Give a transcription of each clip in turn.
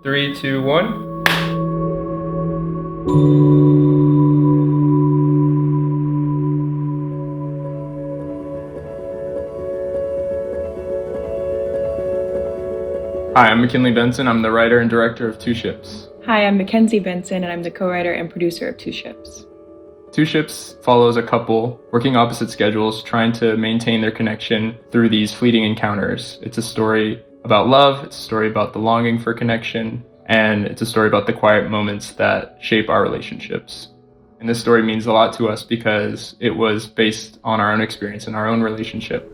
3, 2, 1. Hi, I'm McKinley Benson. I'm the writer and director of Two Ships. Hi, I'm Mackenzie Benson, and I'm the co-writer and producer of Two Ships. Two Ships follows a couple working opposite schedules, trying to maintain their connection through these fleeting encounters. It's a story about love, it's a story about the longing for connection, and it's a story about the quiet moments that shape our relationships. And this story means a lot to us because it was based on our own experience and our own relationship.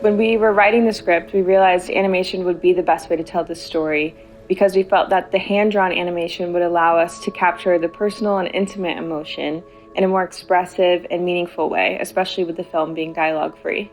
When we were writing the script, we realized animation would be the best way to tell this story because we felt that the hand-drawn animation would allow us to capture the personal and intimate emotion in a more expressive and meaningful way, especially with the film being dialogue-free.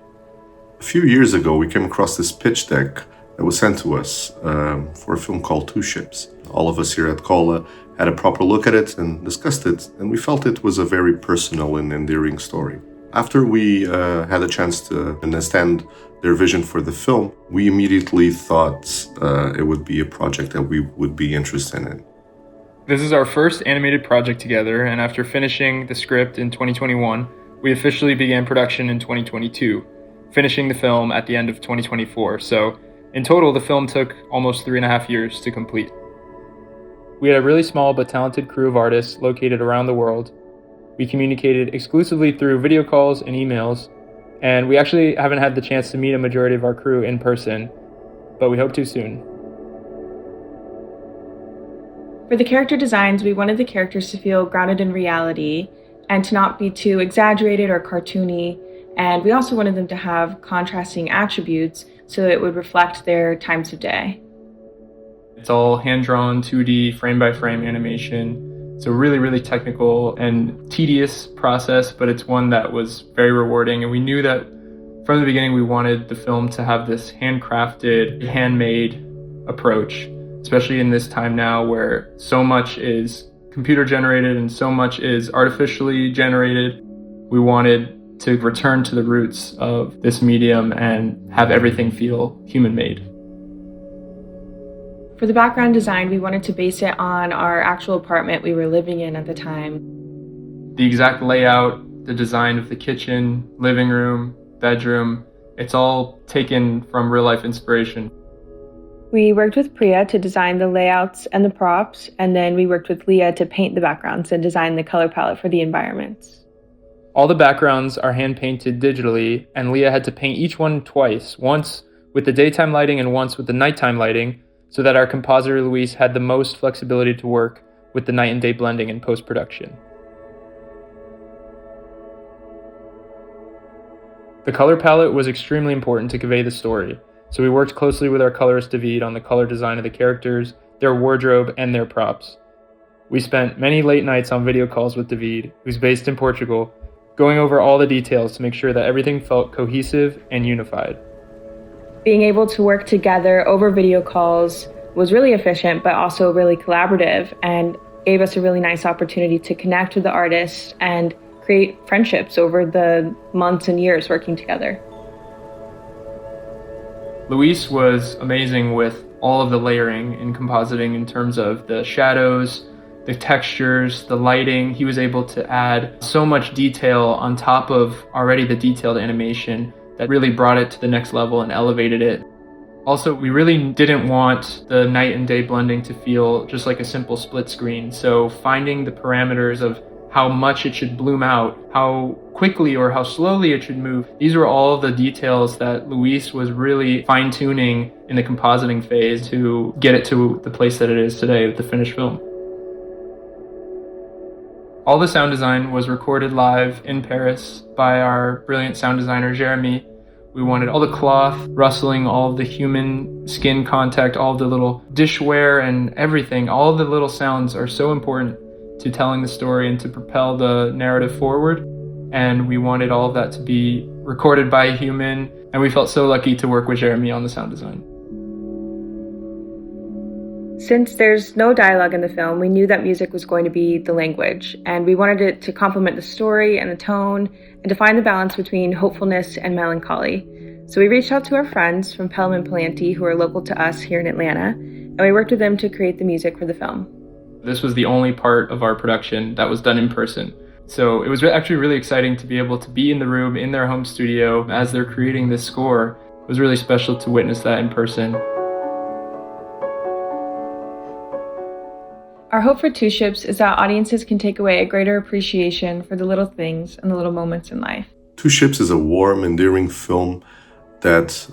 A few years ago, we came across this pitch deck that was sent to us for a film called Two Ships. All of us here at Cola had a proper look at it and discussed it, and we felt it was a very personal and endearing story. After we had a chance to understand their vision for the film, we immediately thought it would be a project that we would be interested in. This is our first animated project together, and after finishing the script in 2021, we officially began production in 2022, finishing the film at the end of 2024. So in total, the film took almost 3.5 years to complete. We had a really small but talented crew of artists located around the world. We communicated exclusively through video calls and emails, and we actually haven't had the chance to meet a majority of our crew in person, but we hope to soon. For the character designs, we wanted the characters to feel grounded in reality and to not be too exaggerated or cartoony, and we also wanted them to have contrasting attributes so it would reflect their times of day. It's all hand-drawn, 2D, frame-by-frame animation. It's a really, really technical and tedious process, but it's one that was very rewarding. And we knew that from the beginning we wanted the film to have this handcrafted, handmade approach, especially in this time now where so much is computer generated and so much is artificially generated. We wanted to return to the roots of this medium and have everything feel human-made. For the background design, we wanted to base it on our actual apartment we were living in at the time. The exact layout, the design of the kitchen, living room, bedroom, it's all taken from real-life inspiration. We worked with Priya to design the layouts and the props, and then we worked with Leah to paint the backgrounds and design the color palette for the environments. All the backgrounds are hand-painted digitally, and Leah had to paint each one twice, once with the daytime lighting and once with the nighttime lighting, so that our compositor Luis had the most flexibility to work with the night and day blending in post-production. The color palette was extremely important to convey the story, so we worked closely with our colorist David on the color design of the characters, their wardrobe, and their props. We spent many late nights on video calls with David, who's based in Portugal, going over all the details to make sure that everything felt cohesive and unified. Being able to work together over video calls was really efficient, but also really collaborative and gave us a really nice opportunity to connect with the artists and create friendships over the months and years working together. Luis was amazing with all of the layering in compositing in terms of the shadows, the textures, the lighting. He was able to add so much detail on top of already the detailed animation that really brought it to the next level and elevated it. Also, we really didn't want the night and day blending to feel just like a simple split screen. So finding the parameters of how much it should bloom out, how quickly or how slowly it should move, these were all the details that Luis was really fine-tuning in the compositing phase to get it to the place that it is today with the finished film. All the sound design was recorded live in Paris by our brilliant sound designer, Jeremy. We wanted all the cloth rustling, all of the human skin contact, all of the little dishware and everything. All of the little sounds are so important to telling the story and to propel the narrative forward. And we wanted all of that to be recorded by a human. And we felt so lucky to work with Jeremy on the sound design. Since there's no dialogue in the film, we knew that music was going to be the language, and we wanted it to complement the story and the tone and to find the balance between hopefulness and melancholy. So we reached out to our friends from Pelham and Palanti who are local to us here in Atlanta, and we worked with them to create the music for the film. This was the only part of our production that was done in person. So it was actually really exciting to be able to be in the room in their home studio as they're creating this score. It was really special to witness that in person. Our hope for Two Ships is that audiences can take away a greater appreciation for the little things and the little moments in life. Two Ships is a warm, endearing film that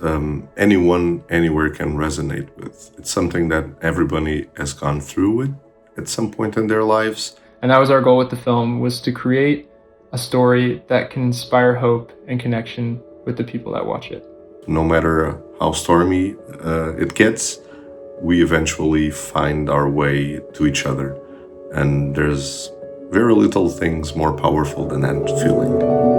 anyone, anywhere can resonate with. It's something that everybody has gone through with at some point in their lives. And that was our goal with the film, was to create a story that can inspire hope and connection with the people that watch it. No matter how stormy it gets, we eventually find our way to each other. And there's very little things more powerful than that feeling.